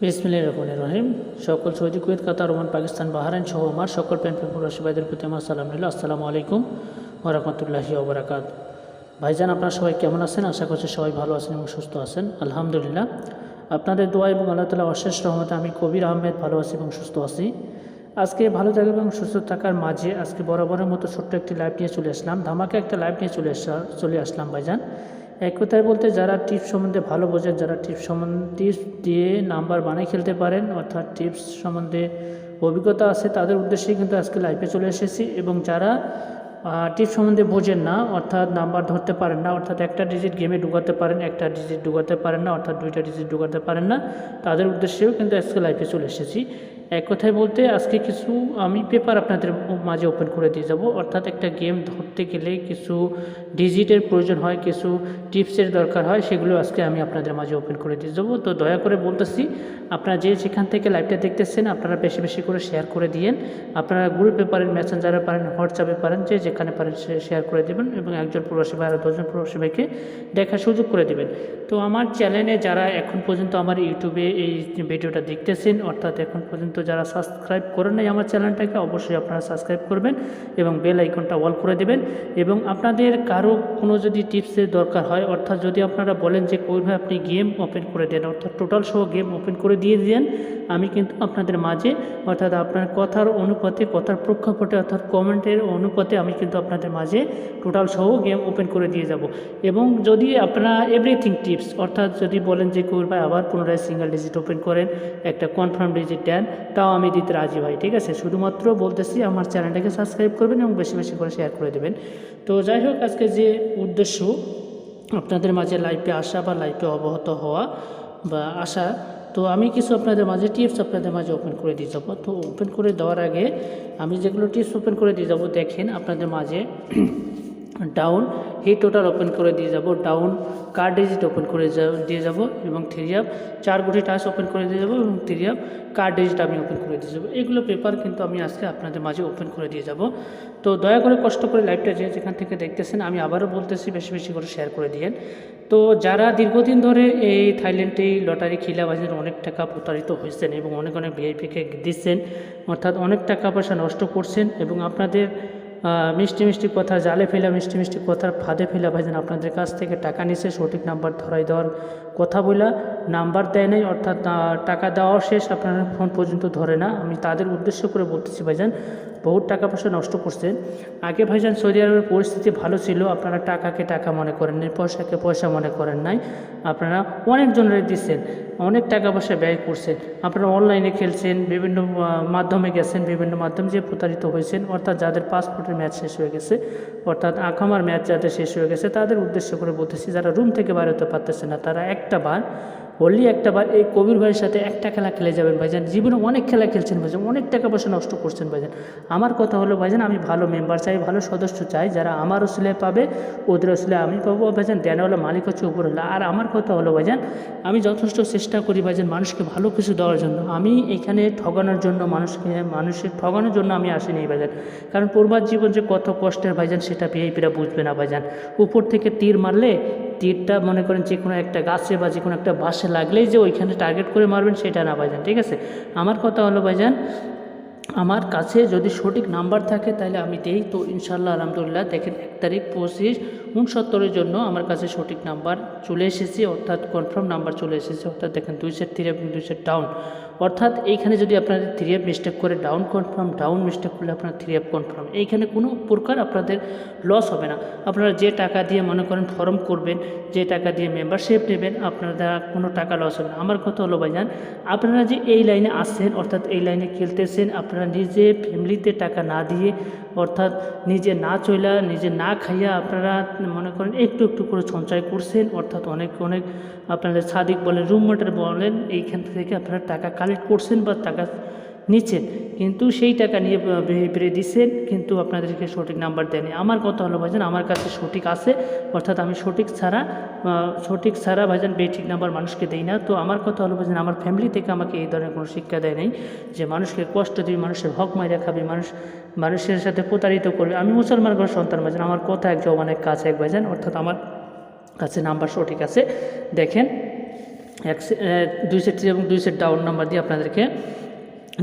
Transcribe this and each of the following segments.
বিসমিল্লাহির রহমানির রহিম। সকল সৌদি, কুয়েত, কাতার, ওমান, পাকিস্তান, বাহরাইন সহ আমার সকল প্যানপ্রিয় প্রবাসী ভাইদের প্রতি আমার সালাম নিল। আসসালামু আলাইকুম ওয়া রাহমাতুল্লাহি ওয়া বারাকাতুহু। ভাইজান, আপনারা সবাই কেমন আছেন? আশা করছি সবাই ভালো আছেন এবং সুস্থ আছেন। আলহামদুলিল্লাহ, আপনাদের দোয়া এবং আল্লাহ তাআলার অশেষ রহমতে আমি কবির আহমেদ ভালো আছি এবং সুস্থ আছি। আজকে ভালো থাকা এবং সুস্থ থাকার মাঝে আজকে বরাবরের মতো ছোট্ট একটি লাইভ নিয়ে চলে আসলাম। ধামাকা একটা লাইভ নিয়ে চলে আসলাম ভাইজান। এক কথায় বলতে, যারা টিপস সম্বন্ধে ভালো বোঝেন, যারা টিপস দিয়ে নাম্বার বানিয়ে খেলতে পারেন, অর্থাৎ টিপস সম্বন্ধে অভিজ্ঞতা আছে, তাদের উদ্দেশ্যেই কিন্তু আজকে লাইভে চলে এসেছি। এবং যারা টিপস সম্বন্ধে বোঝেন না, অর্থাৎ নাম্বার ধরতে পারেন না, অর্থাৎ একটা ডিজিট গেমে ঢুকাতে পারেন, একটা ডিজিট ঢুকাতে পারেন না, অর্থাৎ দুইটা ডিজিট ঢুকাতে পারেন না, তাদের উদ্দেশ্যেও কিন্তু আজকে লাইভে চলে এসেছি। এক কথায় বলতে, আজকে কিছু আমি পেপার আপনাদের মাঝে ওপেন করে দিয়ে যাব। অর্থাৎ একটা গেম ধরতে গেলে কিছু ডিজিটের প্রয়োজন হয়, কিছু টিপসের দরকার হয়, সেগুলো আজকে আমি আপনাদের মাঝে ওপেন করে দিয়ে যাবো। তো দয়া করে বলতেছি, আপনারা যেখান থেকে লাইভটা দেখতেছেন, আপনারা বেশি বেশি করে শেয়ার করে দিয়েন। আপনারা গ্রুপে পারেন, মেসেঞ্জারে পারেন, হোয়াটসঅ্যাপে পারেন, যেখানে পারেন শেয়ার করে দেবেন এবং একজন প্রবাসী ভাই আর 10জন প্রবাসী ভাইকে দেখার সুযোগ করে দেবেন। তো আমার চ্যানেলে যারা এখন পর্যন্ত আমার ইউটিউবে এই ভিডিওটা দেখতেছেন, অর্থাৎ এখন পর্যন্ত যারা সাবস্ক্রাইব করেন নাই আমার চ্যানেলটাকে, অবশ্যই আপনারা সাবস্ক্রাইব করবেন এবং বেল আইকনটা অল করে দেবেন। এবং আপনাদের কারো কোনো যদি টিপসের দরকার হয়, অর্থাৎ যদি আপনারা বলেন যে কোইভাবে আপনি গেম ওপেন করে দেন, অর্থাৎ টোটাল সহ গেম ওপেন করে দিয়ে দেন, আমি কিন্তু আপনাদের মাঝে, অর্থাৎ আপনার কথার অনুপাতে, কথার প্রেক্ষাপটে, অর্থাৎ কমেন্টের অনুপাতে আমি কিন্তু আপনাদের মাঝে টোটাল সহ গেম ওপেন করে দিয়ে যাব। এবং যদি আপনারা এভরিথিং টিপস, অর্থাৎ যদি বলেন যে কবির ভাই আবার পুনরায় সিঙ্গেল ডিজিট ওপেন করেন, একটা কনফার্ম ডিজিট দেন, তাও আমি দিতে রাজি ভাই, ঠিক আছে? শুধুমাত্র বলতেছি আমার চ্যানেলটাকে সাবস্ক্রাইব করবেন এবং বেশি বেশি করে শেয়ার করে দেবেন। তো যাই হোক, আজকে যে উদ্দেশ্য আপনাদের মাঝে লাইভে আসা বা লাইভে অবগত হওয়া বা আসা, তো আমি কিছু আপনাদের মাঝে টিপস আপনাদের মাঝে ওপেন করে দিয়ে যাবো। তো ওপেন করে দেওয়ার আগে আমি যেগুলো টিপস ওপেন করে দিয়ে যাবো, দেখেন আপনাদের মাঝে ডাউন হি টোটাল ওপেন করে দিয়ে যাব, ডাউন কার ডিজিট ওপেন করে দিয়ে যাব এবং 3 4 গুটি টাচ ওপেন করে দিয়ে যাব এবং 3 কার ডিজিট আমি ওপেন করে দিয়ে যাব। এগুলো পেপার কিন্তু আমি আজকে আপনাদের মাঝে ওপেন করে দিয়ে যাব। তো দয়া করে কষ্ট করে লাইভটা যেখান থেকে দেখতেছেন, আমি আবারও বলতেছি বেশি বেশি করে শেয়ার করে দিয়েন। তো যারা দীর্ঘদিন ধরে এই থাইল্যান্ডে লটারি খিলাবাজির অনেক টাকা প্রতারিত হয়েছেন এবং অনেক অনেক ভিআইপিকে দিচ্ছেন, অর্থাৎ অনেক টাকা পয়সা নষ্ট করছেন এবং আপনাদের মিষ্টি মিষ্টি কথা জালে ফেলা, মিষ্টি মিষ্টি কথার ফাঁদে ফেলা ভাইজান আপনাদের কাছ থেকে টাকা নিছে, সঠিক নাম্বার ধরাই দেওয়ার কথা বলা, নাম্বার দেয় নাই, অর্থাৎ টাকা দেওয়া শেষ, আপনারা ফোন পর্যন্ত ধরে না। আমি তাদের উদ্দেশ্য করে বলতেছি ভাইজান, বহুত টাকা পয়সা নষ্ট করছেন। আগে ভাইজান সৌদি আরবের পরিস্থিতি ভালো ছিল, আপনারা টাকাকে টাকা মনে করেন নাই, পয়সাকে পয়সা মনে করেন নাই, আপনারা অনেকজনের দিচ্ছেন, অনেক টাকা পয়সা ব্যয় করছেন, আপনারা অনলাইনে খেলছেন, বিভিন্ন মাধ্যমে গেছেন, বিভিন্ন মাধ্যমে যে প্রতারিত হয়েছেন, অর্থাৎ যাদের পাসপোর্টের ম্যাচ শেষ হয়ে গেছে, অর্থাৎ আকামার ম্যাচ যাদের শেষ হয়ে গেছে, তাদের উদ্দেশ্য করে বলতেছি, যারা রুম থেকে বাইরে হতে পারতেছে না, তারা একটা বার এই কবির ভাইয়ের সাথে একটা খেলা খেলে যাবেন ভাইজান। জীবনে অনেক খেলা খেলছেন ভাইজান, অনেক টাকা পয়সা নষ্ট করছেন ভাইজান। আমার কথা হলো ভাইজান, আমি ভালো মেম্বার চাই, ভালো সদস্য চাই, যারা আমার ওসিলায় পাবে, ওদের ওসিলায় আমি পাবো ভাইজান। দেনওয়ালা মালিক হচ্ছে উপর হলো। আর আমার কথা হলো ভাইজান, আমি যথেষ্ট চেষ্টা করি ভাইজান মানুষকে ভালো কিছু দেওয়ার জন্য। আমি এখানে ঠগানোর জন্য, মানুষের ঠগানোর জন্য আমি আসিনি ভাইজান। কারণ প্রবাস জীবন যে কত কষ্টের ভাইজান, সেটা ভিআইপিরা বুঝবে না ভাইজান। উপর থেকে তীর মারলে, তীরটা মনে করেন যে কোনো একটা গাছে বা যে কোনো একটা বাসে লাগলেই যে ওইখানে টার্গেট করে মারবেন, সেটা না ভাইজান, ঠিক আছে? আমার কথা হলো ভাইজান, আমার কাছে যদি সঠিক নাম্বার থাকে তাহলে আমি দেই। তো ইনশাল্লাহ আলহামদুলিল্লাহ, দেখেন 1 তারিখ 25/69 জন্য আমার কাছে সঠিক নাম্বার চলে এসেছে, অর্থাৎ কনফার্ম নাম্বার চলে এসেছে। অর্থাৎ দেখেন 2 সেট 3 এবং 2 সেট ডাউন, অর্থাৎ এইখানে যদি আপনাদের 3 মিস্টেক করে ডাউন কনফার্ম, ডাউন মিস্টেক করলে আপনার 3 কনফার্ম, এইখানে কোনো প্রকার আপনাদের লস হবে না। আপনারা যে টাকা দিয়ে মনে করেন ফর্ম করবেন, যে টাকা দিয়ে মেম্বারশিপ নেবেন, আপনারা কোনো টাকা লস হবে না। আমার কথা হলো ভাইজান, আপনারা যে এই লাইনে আসছেন, অর্থাৎ এই লাইনে খেলতেছেন, আপনারা নিজে ফ্যামিলিতে টাকা না দিয়ে, অর্থাৎ নিজে না চইলা, নিজে না খাইয়া, আপনারা মনে করেন একটু একটু করে সঞ্চয় করছেন, অর্থাৎ অনেক অনেক আপনাদের সাদিক বলেন, রুমমেটের বলেন, এইখান থেকে আপনারা টাকা কালেক্ট করছেন বা টাকা নিচ্ছেন, কিন্তু সেই টাকা নিয়ে বেড়ে দিচ্ছেন, কিন্তু আপনাদেরকে সঠিক নাম্বার দেয়নি। আমার কথা হলো ভাইজান, আমার কাছে সঠিক আছে, অর্থাৎ আমি সঠিক ছাড়া ভাইজান ঠিক নাম্বার মানুষকে দেই না। তো আমার কথা হলো ভাইজান, আমার ফ্যামিলি থেকে আমাকে এই ধরনের কোনো শিক্ষা দেয় নাই যে মানুষকে কষ্ট দিবি, মানুষের হক মাইরা খাবি, মানুষের সাথে প্রতারিত করবে। আমি মুসলমান ঘর সন্তান ভাইজান, আমার কথা এক জবানের কাছে এক ভাইজান, অর্থাৎ আমার কাছে নাম্বার সঠিক আছে। দেখেন 2 সেট এবং 2 সেট ডাউন নাম্বার দিয়ে আপনাদেরকে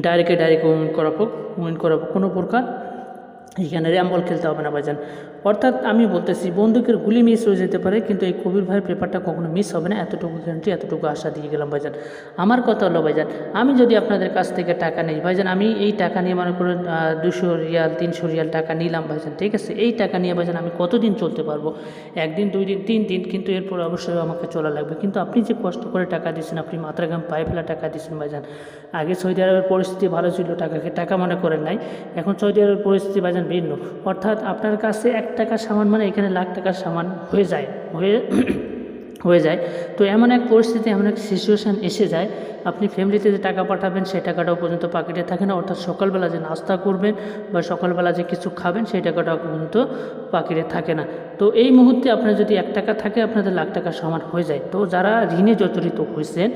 ডাইরেক্ট উইন করাবো কোনো প্রকার এখানে র্যাম্বল খেলতে হবে না ভাইজান। অর্থাৎ আমি বলতেছি বন্দুকের গুলি মিস হয়ে যেতে পারে, কিন্তু এই কবির ভাইয়ের পেপারটা কখনো মিস হবে না, এতটুকু গ্যারান্টি, এতটুকু আশা দিয়ে গেলাম ভাইজান। আমার কথা হলো ভাইজান, আমি যদি আপনাদের কাছ থেকে টাকা নিই ভাইজান, আমি এই টাকা নিয়ে মনে করেন 200 রিয়াল 300 রিয়াল টাকা নিলাম ভাইজান, ঠিক আছে। এই টাকা নিয়ে ভাইজান আমি কতদিন চলতে পারবো? 1 দিন 2 দিন 3 দিন, কিন্তু এরপর অবশ্যই আমাকে চলা লাগবে। কিন্তু আপনি যে কষ্ট করে টাকা দিচ্ছেন, আপনি মাত্রা গাম পায়ে ফেলা টাকা দিচ্ছেন ভাইজান। আগে সৌদি আরবের পরিস্থিতি ভালো ছিল, টাকাকে টাকা মনে করেন নাই, এখন সৌদি আরবের পরিস্থিতি ভাইজান ভিন্ন। অর্থাৎ আপনার কাছে 1 টাকার সামান মানে এখানে লাখ টাকার সামান হয়ে যায়। তো এমন এক পরিস্থিতি, এমন এক সিচুয়েশান এসে যায়, আপনি ফ্যামিলিতে যে টাকা পাঠাবেন সেই টাকাটাও পর্যন্ত পকেটে থাকে না। অর্থাৎ সকালবেলা যে নাস্তা করবেন বা সকালবেলা যে কিছু খাবেন সেই টাকাটাও পর্যন্ত পকেটে থাকে না। তো এই মুহূর্তে আপনার যদি 1 টাকা থাকে, আপনাদের লাখ টাকার সমান হয়ে যায়। তো যারা ঋণে জর্জরিত হয়েছেন,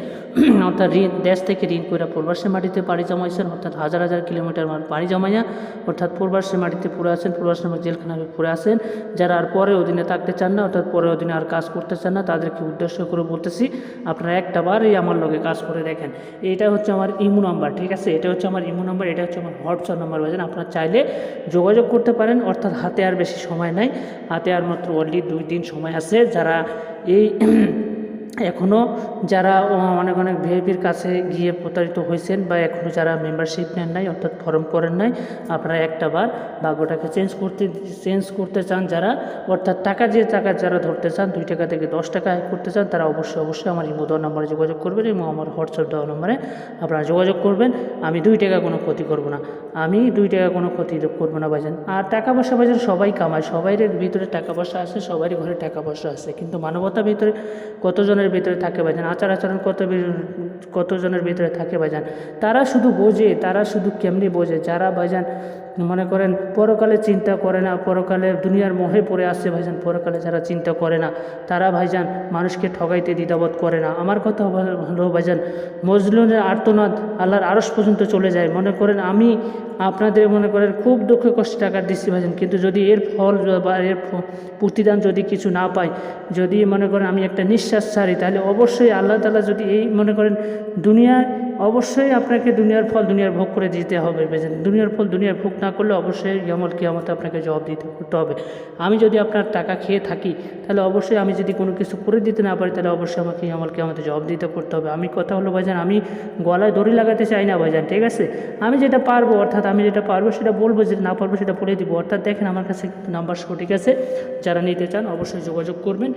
অর্থাৎ দেশ থেকে ঋণ করে প্রবাসী মাটিতে পাড়ি জমাইছেন, অর্থাৎ হাজার হাজার কিলোমিটার পাড়ি জমাইয়া অর্থাৎ প্রবাসী মাটিতে পড়ে আছেন, প্রবাসী জেলখানায় পড়ে আছেন, যারা আর পরে অধীনে থাকতে চান না, অর্থাৎ পরে অধীনে আর কাজ করতে চান না, তাদেরকে উদ্দেশ্য করে বলতেছি আপনারা একটাবার এই আমার লগে কাজ করে দেখেন। এটা হচ্ছে আমার ইমো নাম্বার, ঠিক আছে, এটা হচ্ছে আমার ইমো নাম্বার, এটা হচ্ছে আমার হোয়াটসঅ্যাপ নাম্বার ভাইজান। আপনারা চাইলে যোগাযোগ করতে পারেন। অর্থাৎ হাতে আর বেশি সময় নাই, হাতে আর মাত্র অনলি 2 দিন সময় আছে। যারা এই এখনও যারা অনেক ভিআইপির কাছে গিয়ে প্রতারিত হয়েছেন বা এখনও যারা মেম্বারশিপ নেন নাই, অর্থাৎ ফর্ম করেন নাই, আপনারা একটাবার ভাগ্যটাকে চেঞ্জ করতে চান যারা, অর্থাৎ টাকা যারা ধরতে চান, 2 টাকা থেকে 10 টাকা আয় করতে চান, তারা অবশ্যই আমার ইমো দেওয়া নাম্বারে যোগাযোগ করবেন এবং আমার হোয়াটসঅ্যাপ দেওয়া নাম্বারে আপনারা যোগাযোগ করবেন। আমি 2 টাকা কোনো ক্ষতি করব না, আমি 2 টাকা কোনো ক্ষতি করবো না ভাইজান। আর টাকা পয়সা ভাইজান সবাই কামায়, সবাই ভিতরে টাকা পয়সা আছে, সবারই ঘরে টাকা পয়সা আছে, কিন্তু মানবতার ভিতরে কতজনের ভিতরে থাকে ভাইজান, আচরণ কতজনের ভিতরে থাকে ভাইজান। তারা শুধু বোঝে, তারা শুধু কেমনি বোঝে, যারা ভাইজান মনে করেন পরকালে চিন্তা করে না, পরকালে দুনিয়ার মোহে পড়ে আসছে ভাইজান, পরকালে যারা চিন্তা করে না, তারা ভাইজান মানুষকে ঠগাইতে দ্বিধাবোধ করে না। আমার কথা হলো ভাইজান, মজলুমের আর্তনাদ আল্লাহর আরশ পর্যন্ত চলে যায়। মনে করেন আমি আপনাদের মনে করেন খুব দুঃখে কষ্টে টাকা দিচ্ছি ভাইজান, কিন্তু যদি এর ফল বা এর প্রতিদান যদি কিছু না পাই, যদি মনে করেন আমি একটা নিঃশ্বাস ছাড়ি, তাহলে অবশ্যই আল্লাহ তাআলা যদি এই মনে করেন দুনিয়ায়, অবশ্যই আপনাকে দুনিয়ার ফল দুনিয়ার ভোগ করে দিতে হবে ভাইজান। দুনিয়ার ফল দুনিয়ার ভোগ না করলে অবশ্যই ইয়াউমুল কিয়ামতে আপনাকে জবাব করতে হবে। আমি যদি আপনার টাকা খেয়ে থাকি, তাহলে অবশ্যই আমি যদি কোনো কিছু করে দিতে না পারি, তাহলে অবশ্যই আমাকে ইয়াউমুল কিয়ামতে জবাব করতে হবে। আমি কথা হলো ভাইজান, আমি গলায় দড়ি লাগাতে চাই না ভাইজান, ঠিক আছে। আমি যেটা পারবো, অর্থাৎ আমি যেটা পারবো সেটা বলবো, যেটা না পারবো সেটা বলে দিব। অর্থাৎ দেখেন আমার কাছে নাম্বার সঠিক আছে, যারা নিতে চান অবশ্যই যোগাযোগ করবেন।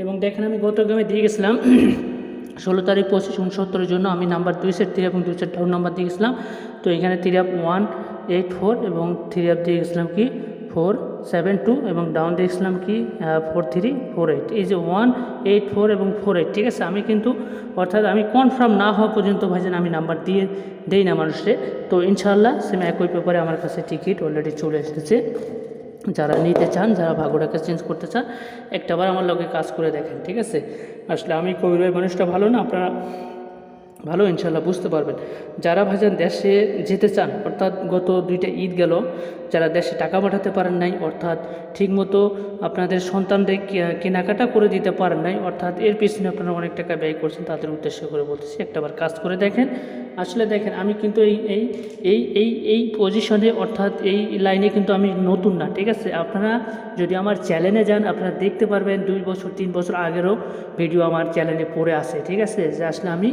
এবং দেখেন আমি গত গেমে দিয়ে গেছিলাম 16 তারিখ 25 69 জন্য আমি নাম্বার 2 সেট 3 এবং 2 সেট ডাউন নাম্বার দিয়ে গেছিলাম। তো এখানে 3-1-8-4 এবং 3 দিয়ে গেছিলাম কি 4-7-2 এবং ডাউন দিয়ে গেছিলাম কি 4-3-4-8। এই যে 1-8-4 এবং 4-8, ঠিক আছে। আমি কিন্তু অর্থাৎ আমি কনফার্ম না হওয়া পর্যন্ত ভাইজান আমি নাম্বার দেই না মানুষে। তো ইনশাআল্লাহ সেম একই পেপারে আমার কাছে টিকিট অলরেডি চলে এসেছে। যারা নিতে চান, যারা ভাগ্যটাকে চেঞ্জ করতে চান, একটাবার আমার লগে কাজ করে দেখেন, ঠিক আছে। আসলে আমি কবির ভাই মানুষটা ভালো না, আপনারা ভালো ইনশাল্লাহ বুঝতে পারবেন। যারা ভাইজান দেশে যেতে চান, অর্থাৎ গত 2টা ঈদ গেল, যারা দেশে টাকা পাঠাতে পারেন নাই, অর্থাৎ ঠিকমতো আপনাদের সন্তানদের কেনাকাটা করে দিতে পারেন নাই, অর্থাৎ এর পিছনে আপনারা অনেক টাকা ব্যয় করছেন, তাদের উদ্দেশ্য করে বলতেছি একটাবার কাজ করে দেখেন। আসলে দেখেন আমি কিন্তু এই পজিশনে, অর্থাৎ এই লাইনে কিন্তু আমি নতুন না, ঠিক আছে। আপনারা যদি আমার চ্যানেলে যান, আপনারা দেখতে পারবেন 2 বছর 3 বছর আগেরও ভিডিও আমার চ্যানেলে পড়ে আসে, ঠিক আছে, যে আসলে আমি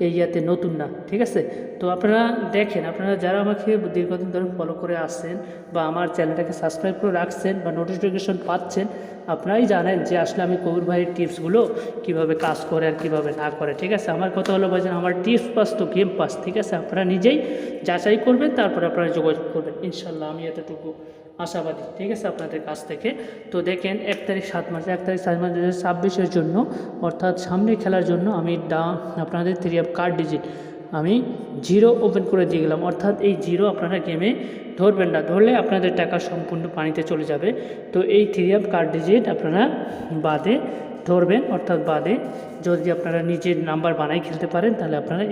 এই ইয়াতে নতুন না, ঠিক আছে। তো আপনারা দেখেন, আপনারা যারা আমাকে দীর্ঘদিন ধরে ফলো করে আসছেন বা আমার চ্যানেলটাকে সাবস্ক্রাইব করে রাখছেন বা নোটিফিকেশন পাচ্ছেন, আপনারাই জানেন যে আসলে আমি কবির ভাইয়ের টিপসগুলো কীভাবে কাজ করে আর কীভাবে না করে, ঠিক আছে। আমার কথা হলো ভাইজান, আমার টিপস পাস তো গেম পাস, ঠিক আছে। আপনারা নিজেই যাচাই করবেন, তারপরে আপনারা যোগাযোগ করবেন, ইনশাল্লাহ আমি এতটুকু আশাবাদী, ঠিক আছে, আপনাদের কাছ থেকে। তো দেখেন 1 তারিখ 7 মাস 2026 জন্য, অর্থাৎ সামনে খেলার জন্য আমি আপনাদের 3 কার্ড ডিজিট আমি 0 ওপেন করে দিয়ে গেলাম। অর্থাৎ এই 0 আপনারা গেমে ধরবেন না, ধরলে আপনাদের টাকা সম্পূর্ণ পানিতে চলে যাবে। তো এই 3 কার্ড ডিজিট আপনারা বাদে ধরবেন, অর্থাৎ বাদে যদি আপনারা নিজের নাম্বার বানাই খেলতে পারেন, তাহলে আপনারা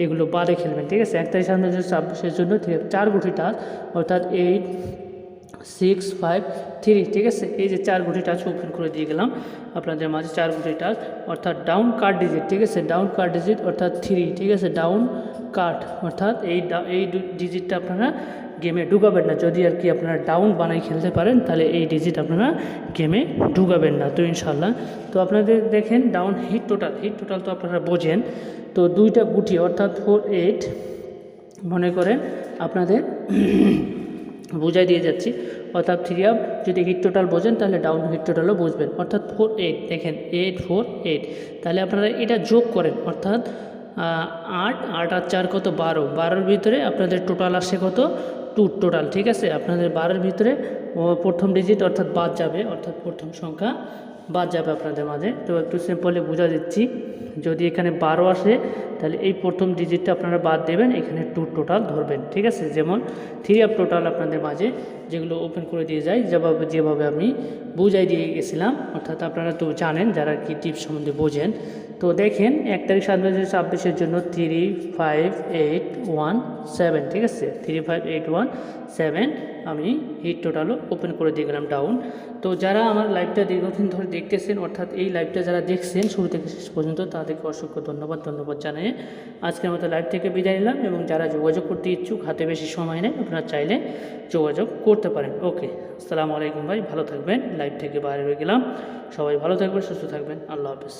এগুলো বাদে খেলবেন, ঠিক আছে। 1 তারিখ 7 মাস 2026 জন্য 4 গুটি টাচ, অর্থাৎ 8 653, ঠিক আছে। এই যে 4 গুটি টাচ ওপেন করে দিয়ে গেলাম আপনাদের মাঝে, 4 গুটি টাচ অর্থাৎ ডাউন কার্ড ডিজিট, ঠিক আছে, ডাউন কার্ড ডিজিট অর্থাৎ 3, ঠিক আছে, ডাউন কার্ড অর্থাৎ এই ডিজিটটা আপনারা গেমে ঢুকাবেন না। যদি আর কি আপনারা ডাউন বানাই খেলতে পারেন তাহলে এই ডিজিট আপনারা গেমে ঢুকাবেন না, তো ইনশাল্লাহ। তো আপনাদের দেখেন ডাউন হিট টোটাল তো আপনারা বোঝেন। তো 2টা গুটি অর্থাৎ 4 8 মনে করেন আপনাদের বুঝাই দিয়ে যাচ্ছি, অর্থাৎ 3 আপ যদি হিট টোটাল বোঝেন তাহলে ডাউন হিট টোটালও বুঝবেন, অর্থাৎ 4 8 দেখেন 8 4 8, তাহলে আপনারা এটা যোগ করেন অর্থাৎ 8 8 আর 4 কত 12, 12-র ভিতরে আপনাদের টোটাল আসে কত 2 টোটাল, ঠিক আছে। আপনাদের 12-এর ভিতরে প্রথম ডিজিট অর্থাৎ বাদ যাবে, অর্থাৎ প্রথম সংখ্যা বাদ যাবে আপনাদের মাঝে। তো একটু সিম্পলি বোঝা দিচ্ছি, যদি এখানে 12 আসে তাহলে এই প্রথম ডিজিটটা আপনারা বাদ দেবেন, এখানে 2 টোটাল ধরবেন, ঠিক আছে। যেমন 3 আপ টোটাল আপনাদের মাঝে যেগুলো ওপেন করে দিয়ে যায়, যেভাবে আমি বুঝাই দিয়ে গেছিলাম, অর্থাৎ আপনারা তো জানেন যারা কি টিপস সম্বন্ধে বোঝেন। তো দেখেন 1 তারিখ 7/2026 জন্য 3 5 8 1 7, ঠিক আছে, 3 5 8 1 7 আমি হিট টোটালও ওপেন করে দিয়ে গেলাম ডাউন। তো যারা আমার লাইভটা দীর্ঘদিন ধরে দেখতেছেন, অর্থাৎ এই লাইভটা যারা দেখছেন শুরু থেকে শেষ পর্যন্ত, তাদেরকে অসংখ্য ধন্যবাদ জানিয়ে আজকের মতো লাইভ থেকে বিদায় নিলাম। এবং যারা যোগাযোগ করতে ইচ্ছুক, হাতে বেশি সময় নেই, আপনারা চাইলে যোগাযোগ করতে পারেন। ওকে, আসসালামু আলাইকুম ভাই, ভালো থাকবেন। লাইভ থেকে বাইরে হয়ে গেলাম, সবাই ভালো থাকবেন, সুস্থ থাকবেন, আল্লাহ হাফেজ।